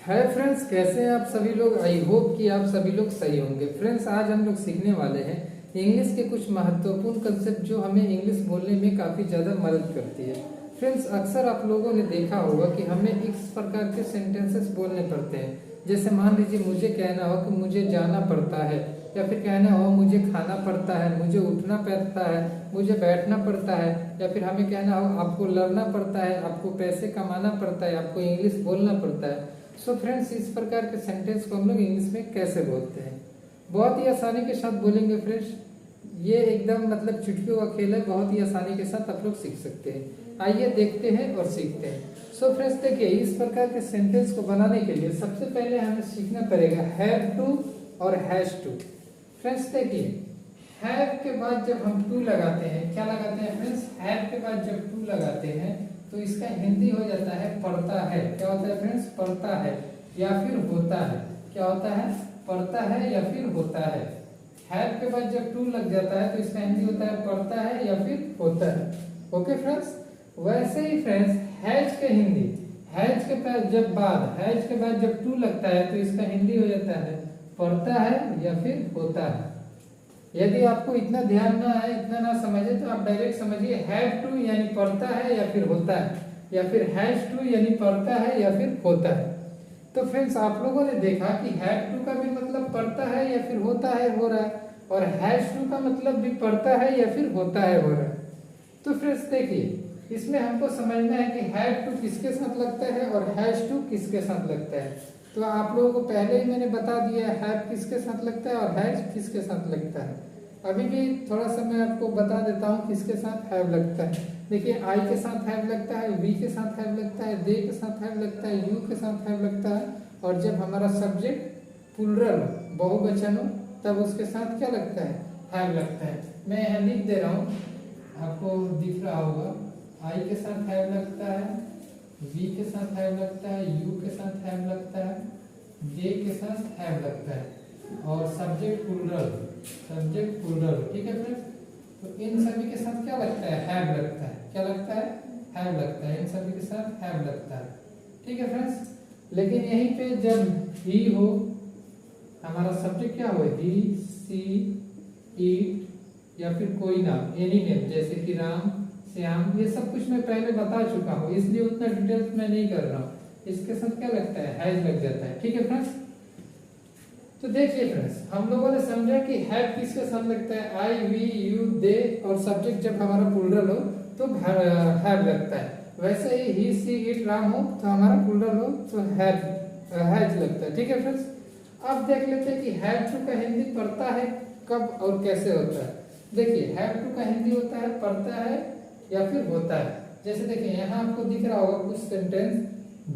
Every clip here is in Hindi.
हाय फ्रेंड्स, कैसे हैं आप सभी लोग। आई होप कि आप सभी लोग सही होंगे। फ्रेंड्स, आज हम लोग सीखने वाले हैं इंग्लिश के कुछ महत्वपूर्ण कंसेप्ट जो हमें इंग्लिश बोलने में काफ़ी ज़्यादा मदद करती है। फ्रेंड्स, अक्सर आप लोगों ने देखा होगा कि हमें इस प्रकार के सेंटेंसेस बोलने पड़ते हैं। जैसे मान लीजिए मुझे कहना हो कि मुझे जाना पड़ता है, या फिर कहना हो मुझे खाना पड़ता है, मुझे उठना पड़ता है, मुझे बैठना पड़ता है, या फिर हमें कहना हो आपको लड़ना पड़ता है, आपको पैसे कमाना पड़ता है, आपको इंग्लिश बोलना पड़ता है। सो फ्रेंड्स, इस प्रकार के सेंटेंस को हम लोग इंग्लिश में कैसे बोलते हैं, बहुत ही आसानी के साथ बोलेंगे फ्रेंड्स। ये एकदम मतलब चुटकियों का खेल है, बहुत ही आसानी के साथ आप लोग सीख सकते हैं। आइए देखते हैं और सीखते हैं। सो फ्रेंड्स, देखिए इस प्रकार के सेंटेंस को बनाने के लिए सबसे पहले हमें सीखना पड़ेगा हैव टू और हैज टू। फ्रेंड्स देखिए, हैव के बाद जब हम टू लगाते हैं, क्या लगाते हैं फ्रेंड्स, हैव के बाद जब टू लगाते हैं तो इसका हिंदी हो जाता है पढ़ता है। क्या होता है फ्रेंड्स, पढ़ता है या फिर होता है। क्या होता है, पढ़ता है या फिर होता है। हैव के बाद जब टू लग जाता है तो इसका हिंदी होता है पढ़ता है या फिर होता है। ओके फ्रेंड्स, वैसे ही फ्रेंड्स हैज के हिंदी, हैज के बाद जब टू लगता है तो इसका हिंदी हो जाता है पढ़ता है या फिर होता है। यदि आपको इतना ध्यान ना है, इतना ना समझे, तो आप डायरेक्ट समझिए हैव टू यानी पढ़ता है या फिर होता है, या फिर हैज टू यानी पढ़ता है या फिर होता है। तो फ्रेंड्स, आप लोगों ने देखा कि हैव टू का भी मतलब पढ़ता है या फिर होता है हो रहा है, और हैज टू का मतलब भी पढ़ता है या फिर होता है हो रहा है। तो फ्रेंड्स देखिए, इसमें हमको समझना है कि हैव टू किसके साथ लगता है और हैज टू किसके साथ लगता है। तो आप लोगों को पहले ही मैंने बता दिया है हैव किसके साथ लगता है और हैज किसके साथ लगता है। अभी भी थोड़ा सा मैं आपको बता देता हूँ किसके साथ हैव लगता है। देखिए, आई के साथ हैव लगता है, वी के साथ हैव लगता है, दे के साथ हैव लगता है, यू के साथ हैव लगता है, और जब हमारा सब्जेक्ट प्लुरल बहुवचन हो तब उसके साथ क्या लगता है, हैव लगता है। मैं यहाँ लिख दे रहा हूँ, आपको दिख रहा होगा। आई के साथ हैव लगता है, वी के साथ हैव लगता है, यू के साथ हैव लगता है, दे के साथ हैव लगता है, और सब्जेक्ट प्लुरल, ठीक है फ्रेंड्स। तो इन सभी के साथ क्या लगता है, हैव लगता है। क्या लगता है, हैव लगता है। इन सभी के साथ हैव लगता है, ठीक है फ्रेंड्स। लेकिन यहीं पे जब ही हो, हमारा सब्जेक्ट क्या हो, ही, सी, इट, या फिर कोई नाम, एनी नेम, जैसे कि राम, श्याम, ये सब कुछ मैं पहले बता चुका हूँ, इसलिए उतना डिटेल्स मैं नहीं कर रहा हूँ। इसके साथ क्या लगता है, हैज लग जाता है, ठीक है फ्रेंड्स। तो देखिए फ्रेंड्स, हम लोगों ने समझा कि हैव किसके साथ लगता है, आई, वी, यू, दे, और सब्जेक्ट जब हमारा प्लुरल हो तो हैव लगता है। वैसे ही सी, इट, राम हो तो हमारा प्लुरल हो तो हैज लगता है, ठीक है फ्रेंड्स। अब देख लेते हैं कि हैव टू का हिंदी पढ़ता है कब और कैसे होता है। देखिए, हैव टू का हिंदी होता है पढ़ता है या फिर होता है। जैसे देखिए, यहाँ आपको दिख रहा होगा कुछ सेंटेंस,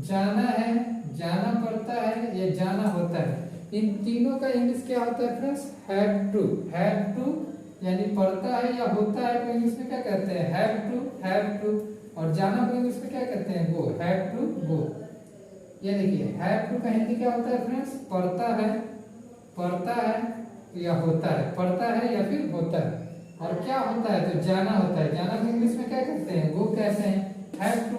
जाना है, जाना पड़ता है या जाना होता है। इन तीनों का इंग्लिश क्या होता है friends, have to. Have to यानी पढ़ता है या होता है को इंग्लिश में क्या कहते हैं, हैव टू। और जाना को इंग्लिश में क्या कहते हैं, गो, हैव टू गो। ये देखिए, हैव टू का हिंदी क्या होता है फ्रेंड्स, पढ़ता है या होता है, पढ़ता है या फिर होता है। और क्या होता है, तो जाना होता है। जाना को इंग्लिश में क्या कहते हैं, गो कहते हैं। हैव टू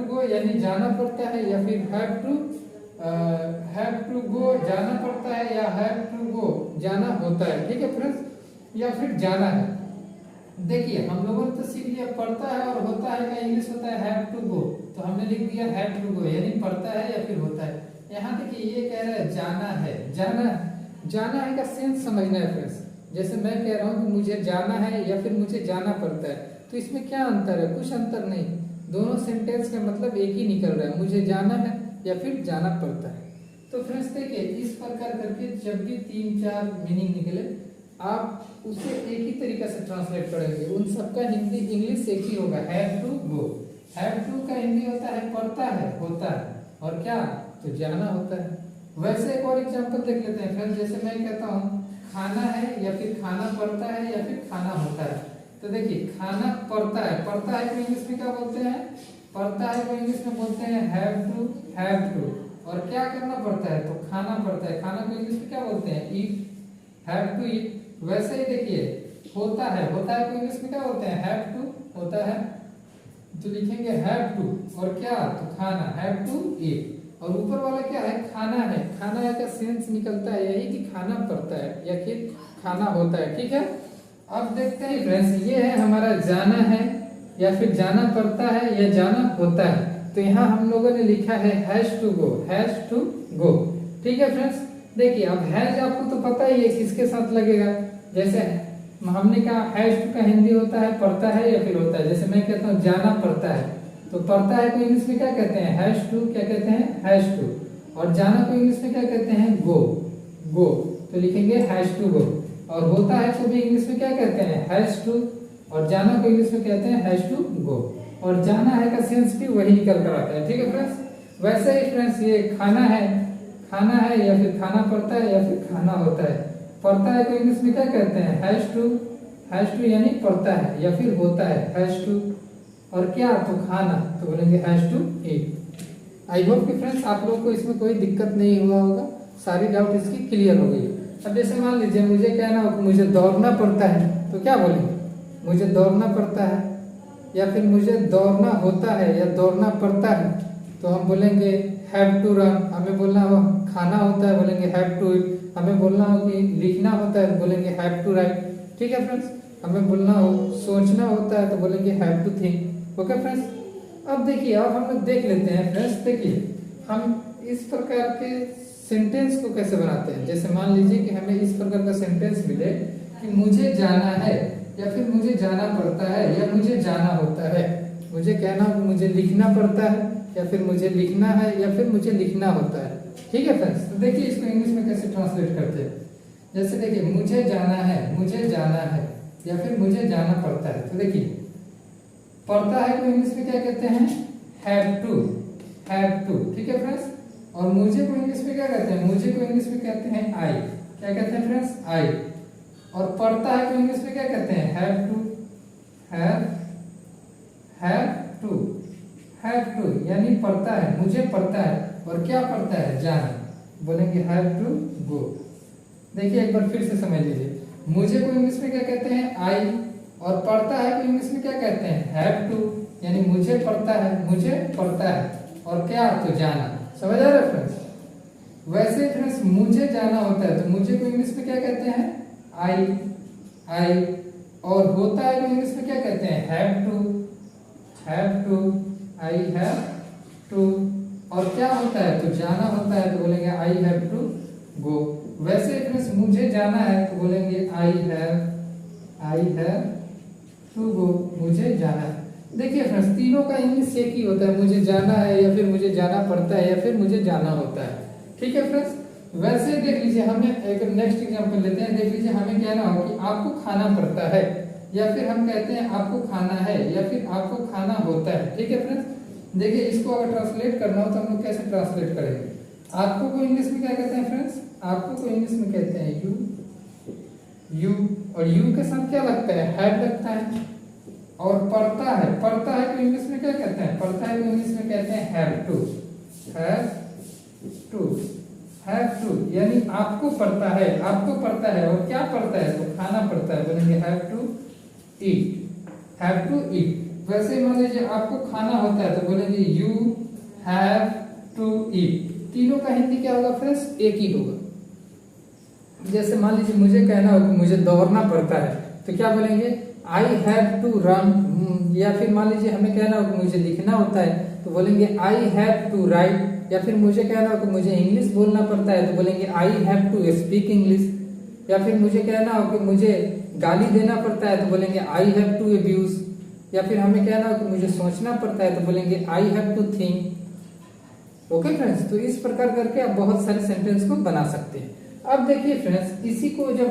गो यानी जाना पड़ता है, या फिर हैव टू गो जाना पड़ता है, या हैव टू गो जाना होता है, ठीक है फ्रेंड्स, या फिर जाना है। देखिए, हम लोगों ने तो सीख लिया पढ़ता है और होता है का इंग्लिश होता है हैव टू गो, तो हमने लिख दिया हैव टू गो यानी पढ़ता है या फिर होता है। यहाँ देखिए, ये कह रहा है जाना है का सेंस समझना है फ्रेंड्स। जैसे मैं कह रहा हूँ कि मुझे जाना है या फिर मुझे जाना पड़ता है, तो इसमें क्या अंतर है, कुछ अंतर नहीं। दोनों सेंटेंस का मतलब एक ही निकल रहा है, मुझे जाना है या फिर जाना पड़ता है। तो फ्रेंड्स देखिए, इस प्रकार करके जब भी 3-4 मीनिंग निकले, आप उसे एक ही तरीका से ट्रांसलेट करेंगे। उन सबका हिंदी इंग्लिश एक ही होगा, have to go. Have to का हिंदी होता है पढ़ता है, होता है, और क्या, तो जाना होता है। वैसे एक और एग्जांपल देख लेते हैं फ्रेंड्स। जैसे मैं कहता हूँ खाना है या फिर खाना पड़ता है या फिर खाना होता है। तो देखिए, खाना पड़ता है को इंग्लिश में क्या बोलते हैं, पड़ता है को इंग्लिश में बोलते हैं हैव टू। और क्या करना पड़ता है, तो खाना पड़ता है। खाना को इंग्लिश में क्या बोलते हैं, ईट, हैव टू ईट। वैसे ही देखिए, होता है को इंग्लिश में क्या बोलते हैं, हैव टू, होता है, तो लिखेंगे हैव टू, और क्या, तो खाना, हैव टू ईट। और ऊपर वाला क्या है, खाना है। खाना का सेंस निकलता है यही कि खाना पड़ता है या फिर खाना होता है। ठीक है, अब देखते हैं फ्रेंड्स, ये है हमारा जाना है या फिर जाना पड़ता है या जाना होता है। तो यहाँ हम लोगों ने लिखा है has to go, has to go. ठीक है फ्रेंड्स, देखिए अब हैज आपको तो पता ही है किसके साथ लगेगा। जैसे हमने कहा हैज टू का हिंदी होता है पड़ता है या फिर होता है। जैसे मैं कहता हूँ जाना पड़ता है, तो पड़ता है को इंग्लिश में क्या कहते हैं, हैज टू। क्या कहते हैं, हैज टू। और जाना को इंग्लिश में क्या कहते हैं, गो, गो। तो लिखेंगे हैज टू गो। और होता है को भी इंग्लिश में क्या कहते हैं, हैज टू। और जाना को इंग्लिश में कहते हैं हैज टू गो। और जाना है का सेंस भी वही निकल कर आता है। ठीक है फ्रेंड्स, वैसे ही फ्रेंड्स ये खाना है, खाना है या फिर खाना पड़ता है या फिर खाना होता है। पड़ता है को इंग्लिश में क्या कहते हैं, हैज टू। हैज टू यानी पड़ता है या फिर होता है, हैज टू। और क्या, तो खाना, तो बोलेंगे has to eat. I hope कि फ्रेंड्स आप लोगों को इसमें कोई दिक्कत नहीं हुआ होगा, सारी डाउट इसकी क्लियर हो गई। अब जैसे मान लीजिए मुझे कहना हो कि मुझे दौड़ना पड़ता है, तो क्या बोलेंगे, मुझे दौड़ना पड़ता है। या फिर मुझे दौड़ना होता है या दौड़ना पड़ता है, तो हम बोलेंगे हैव टू रन। हमें बोलना हो खाना होता है, बोलेंगे हैव टू ईट। हमें बोलना हो कि लिखना होता है, तो बोलेंगे हैव टू राइट। ठीक है फ्रेंड्स, हमें बोलना हो सोचना होता है, तो बोलेंगे have to think. Okay friends, अब देखिए अब हम लोग देख लेते हैं फ्रेंड्स। देखिए हम इस प्रकार के सेंटेंस को कैसे बनाते हैं। जैसे मान लीजिए कि हमें इस प्रकार का सेंटेंस मिले कि मुझे जाना है या फिर मुझे जाना पड़ता है या मुझे जाना होता है। मुझे कहना मुझे लिखना पड़ता है या फिर मुझे लिखना है या फिर मुझे लिखना होता है। ठीक है फ्रेंड्स, तो देखिए इसको इंग्लिश में कैसे ट्रांसलेट करते हैं। जैसे देखिए मुझे जाना है, मुझे जाना है या फिर मुझे जाना पड़ता है। तो देखिए पड़ता है तो इंग्लिश में क्या कहते हैं, हैव टू, हैव टू। ठीक है फ्रेंड्स, और मुझे को इंग्लिश में क्या कहते हैं, मुझे को इंग्लिश में कहते हैं आई। क्या कहते हैं फ्रेंड्स, आई। और पढ़ता है तो इंग्लिश में क्या कहते हैं, have to, have to, have to यानी पढ़ता है, मुझे पढ़ता है। और क्या पढ़ता है, जाना, बोलेंगे हैव टू गो। देखिए एक बार फिर से समझ लीजिए, मुझे को इंग्लिश में क्या कहते हैं, आई। और पढ़ता है तो इंग्लिश में क्या कहते हैं, हैव टू, यानी मुझे पढ़ता है, मुझे पढ़ता है। और क्या, तो जाना। समझ आ रहा है फ्रेंड्स। वैसे फ्रेंड्स मुझे जाना होता है तो मुझे को इंग्लिश में क्या कहते हैं, आई, आई। और होता है तो इंग्लिश में क्या कहते हैं, have to, have to, I have to. और क्या होता है, तो जाना होता है, तो बोलेंगे आई हैव टू गो। वैसे फ्रेंड्स मुझे जाना है तो बोलेंगे आई हैव टू गो, मुझे जाना है। देखिए फ्रेंड्स तीनों का इंग्लिश एक ही होता है, मुझे जाना है या फिर मुझे जाना पड़ता है या फिर मुझे जाना होता है। ठीक है फ्रेंड्स, वैसे देख लीजिए हमें एक नेक्स्ट एग्जांपल लेते हैं। देख लीजिए हमें कहना हो कि आपको खाना पड़ता है या फिर हम कहते हैं आपको खाना है या फिर आपको खाना होता है। ठीक है फ्रेंड्स, देखिए इसको अगर ट्रांसलेट करना हो तो हम लोग कैसे ट्रांसलेट करेंगे। आपको को इंग्लिश में क्या कहते हैं फ्रेंड्स, आपको को इंग्लिश में कहते हैं यू, यू। और यू के साथ क्या लगता है, हैव लगता है। और पढ़ता है, पढ़ता है तो इंग्लिश में क्या कहते हैं, पढ़ता है तो इंग्लिश में कहते हैं have to, have to, have to यानी आपको पढ़ता है, आपको पढ़ता है। और क्या पढ़ता है, तो खाना पड़ता है, बोलेंगे have to eat, have to eat. वैसे मान लीजिए आपको खाना होता है तो बोलेंगे यू हैव टू ईट। तीनों का हिंदी क्या होगा फ्रेंड्स, एक ही होगा। जैसे मान लीजिए मुझे कहना हो कि मुझे दौड़ना पड़ता है तो क्या बोलेंगे, आई हैव टू रन। या फिर मान लीजिए हमें कहना हो कि मुझे लिखना होता है तो बोलेंगे आई हैव टू राइट। या फिर मुझे कहना हो कि मुझे इंग्लिश बोलना पड़ता है तो बोलेंगे I have to speak English. या फिर मुझे कहना हो कि मुझे गाली देना पड़ता है तो बोलेंगे आई हैव टू अब्यूज। या फिर हमें कहना हो कि मुझे सोचना पड़ता है तो बोलेंगे I have to think. Okay friends, तो इस प्रकार करके आप बहुत सारे सेंटेंस को बना सकते हैं। अब देखिए फ्रेंड्स, इसी को जब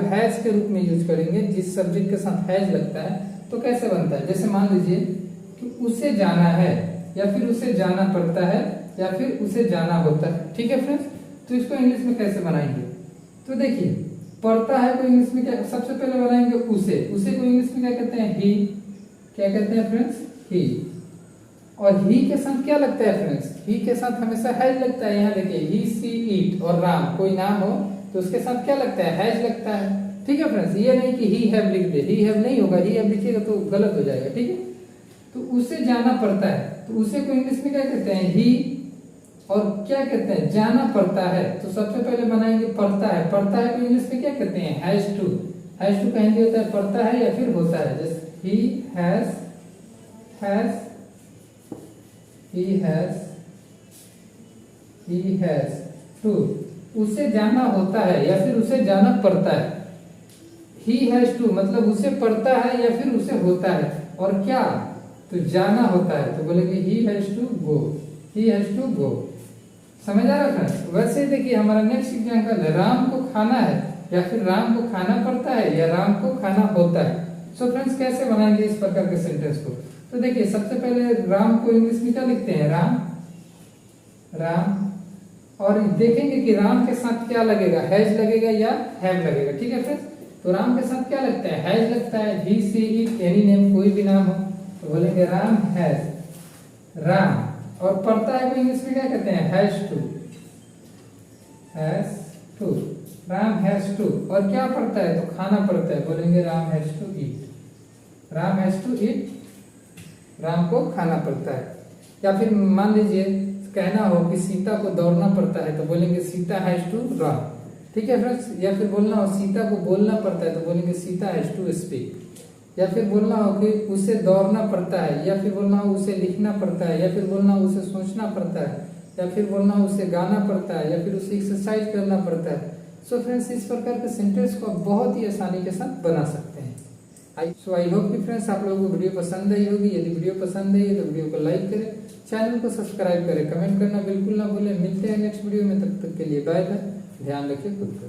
हैज के रूप में यूज करेंगे, जिस सब्जेक्ट के साथ हैज लगता है तो कैसे बनता है। जैसे मान लीजिए कि उसे जाना है या फिर उसे जाना पड़ता है या फिर उसे जाना होता है। ठीक है फ्रेंड्स, तो इसको इंग्लिश में कैसे बनाएंगे। तो देखिए पढ़ता है तो इंग्लिश में क्या, सबसे पहले बनाएंगे उसे। उसे को इंग्लिश में क्या कहते हैं, ही। क्या कहते हैं फ्रेंड्स, ही। और ही के साथ क्या लगता है फ्रेंड्स, ही के साथ हमेशा हैज लगता है। यहाँ देखिए ही, सी, ईट और राम कोई नाम हो तो उसके साथ क्या लगता है, हैज लगता है। ठीक है फ्रेंड्स, ये नहीं कि ही हैव लिख दे, ही हैव नहीं होगा, ही हैव लिखिएगा तो गलत हो जाएगा। ठीक है, तो उसे जाना पड़ता है तो उसे को इंग्लिश में क्या कहते हैं, ही और क्या कहते हैं, जाना पड़ता है। तो सबसे पहले बनाएंगे पड़ता है। पड़ता है तो इंग्लिश में क्या कहते हैं, हैज टू। हैज टू का हिंदी होता है पड़ता है या फिर होता है। जैसे ही हैज टू, उसे जाना होता है या फिर उसे जाना पड़ता है। ही हैज टू मतलब उसे पड़ता है या फिर उसे होता है। और क्या, तो जाना होता है तो बोलेंगे he has to go. He has to go. समझ आ रहा है। वैसे देखिए हमारा नेक्स्ट एग्जाम्पल है, राम को खाना है या फिर राम को खाना पड़ता है या राम को खाना होता है। सो फ्रेंड्स कैसे बनाएंगे इस प्रकार के सेंटेंस को। तो देखिए सबसे पहले राम को इंग्लिश में क्या लिखते हैं, राम। और देखेंगे कि राम के साथ क्या लगेगा, हैज लगेगा या हैव लगेगा। ठीक है फ्रेंड्स। तो राम के साथ क्या लगता है, हैज लगता है। ही सी इट एनी नेम, कोई भी नाम हो तो बोलेंगे राम हैज, राम। और पढ़ता है को इंग्लिश में क्या कहते हैं, has to, Ram has to. और क्या पढ़ता है, तो खाना पड़ता है, बोलेंगे Ram has to eat. Ram has to eat, Ram को खाना पड़ता है। या फिर मान लीजिए कहना हो कि सीता को दौड़ना पड़ता है तो बोलेंगे सीता हैज टू रन। ठीक है फ्रेंड्स। या फिर बोलना हो सीता को बोलना पड़ता है तो बोलेंगे सीता हैज टू स्पीक। या फिर बोलना हो कि उसे दौड़ना पड़ता है, या फिर बोलना हो उसे लिखना पड़ता है, या फिर बोलना हो उसे सोचना पड़ता है, या फिर बोलना हो उसे गाना पड़ता है, या फिर उसे एक्सरसाइज करना पड़ता है। सो फ्रेंड्स इस प्रकार के सेंटेंस को आप बहुत ही आसानी के साथ बना सकते हैं। आई होप कि फ्रेंड्स आप लोगों को वीडियो पसंद आई होगी। यदि वीडियो पसंद आई है तो वीडियो को लाइक करें, चैनल को सब्सक्राइब करें, कमेंट करना बिल्कुल ना भूलें। मिलते हैं नेक्स्ट वीडियो में, तब तक के लिए बाय बाय। ध्यान रखिए खुद का।